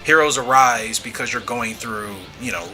heroes arise because you're going through,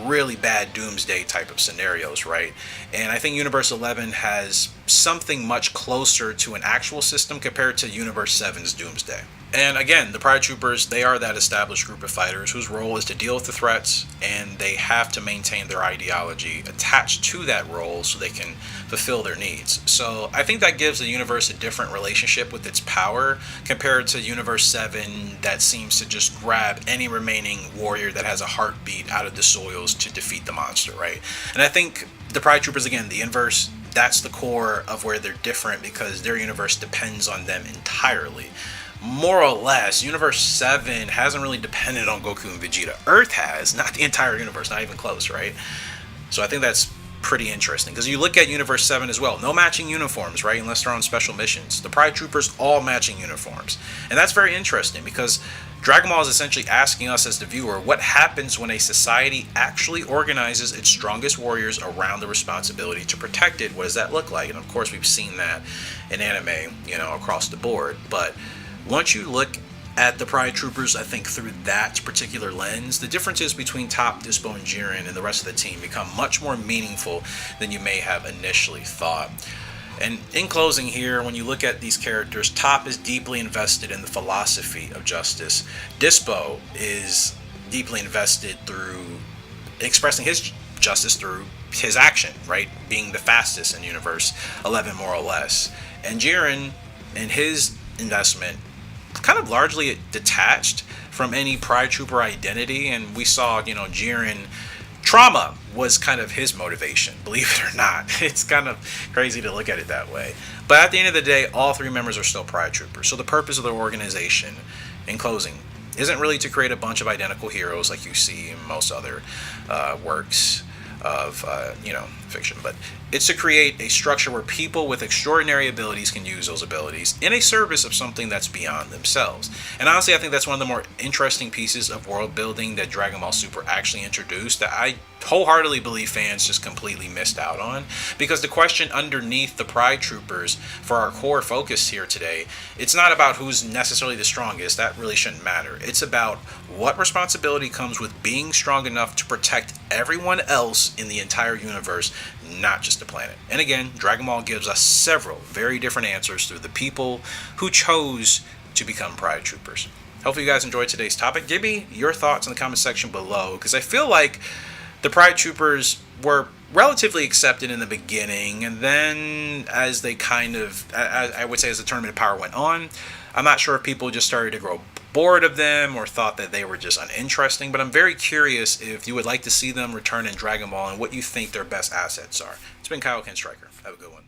really bad doomsday type of scenarios, right? And I think Universe 11 has something much closer to an actual system compared to Universe 7's doomsday. And again, the Pride Troopers, they are that established group of fighters whose role is to deal with the threats, and they have to maintain their ideology attached to that role so they can fulfill their needs. So I think that gives the universe a different relationship with its power compared to Universe 7 that seems to just grab any remaining warrior that has a heartbeat out of the soils to defeat the monster, right? And I think the Pride Troopers, again, the inverse, that's the core of where they're different because their universe depends on them entirely. More or less, Universe 7 hasn't really depended on Goku and Vegeta. Earth has, not the entire universe, not even close, right? So I think that's pretty interesting because you look at Universe 7 as well. No matching uniforms, right? Unless they're on special missions. The Pride Troopers all matching uniforms. And that's very interesting because Dragon Ball is essentially asking us as the viewer what happens when a society actually organizes its strongest warriors around the responsibility to protect it. What does that look like? And of course, we've seen that in anime, across the board. But once you look at the Pride Troopers, I think through that particular lens, the differences between Top, Dispo, and Jiren and the rest of the team become much more meaningful than you may have initially thought. And in closing here, when you look at these characters, Top is deeply invested in the philosophy of justice. Dispo is deeply invested through expressing his justice through his action, right? Being the fastest in Universe 11, more or less. And Jiren and his investment kind of largely detached from any Pride Trooper identity, and we saw, Jiren, trauma was kind of his motivation, believe it or not. It's kind of crazy to look at it that way. But at the end of the day, all three members are still Pride Troopers. So the purpose of the organization, in closing, isn't really to create a bunch of identical heroes like you see in most other works of fiction, but it's to create a structure where people with extraordinary abilities can use those abilities in a service of something that's beyond themselves. And honestly, I think that's one of the more interesting pieces of world building that Dragon Ball Super actually introduced that I wholeheartedly believe fans just completely missed out on, because the question underneath the Pride Troopers for our core focus here today, it's not about who's necessarily the strongest. That really shouldn't matter. It's about what responsibility comes with being strong enough to protect everyone else in the entire universe, not just the planet. And again, Dragon Ball gives us several very different answers through the people who chose to become Pride Troopers. Hopefully you guys enjoyed today's topic. Give me your thoughts in the comment section below, because I feel like the Pride Troopers were relatively accepted in the beginning, and then as they I would say as the Tournament of Power went on, I'm not sure if people just started to grow bored of them or thought that they were just uninteresting, but I'm very curious if you would like to see them return in Dragon Ball and what you think their best assets are. It's been Kaioken Striker. Have a good one.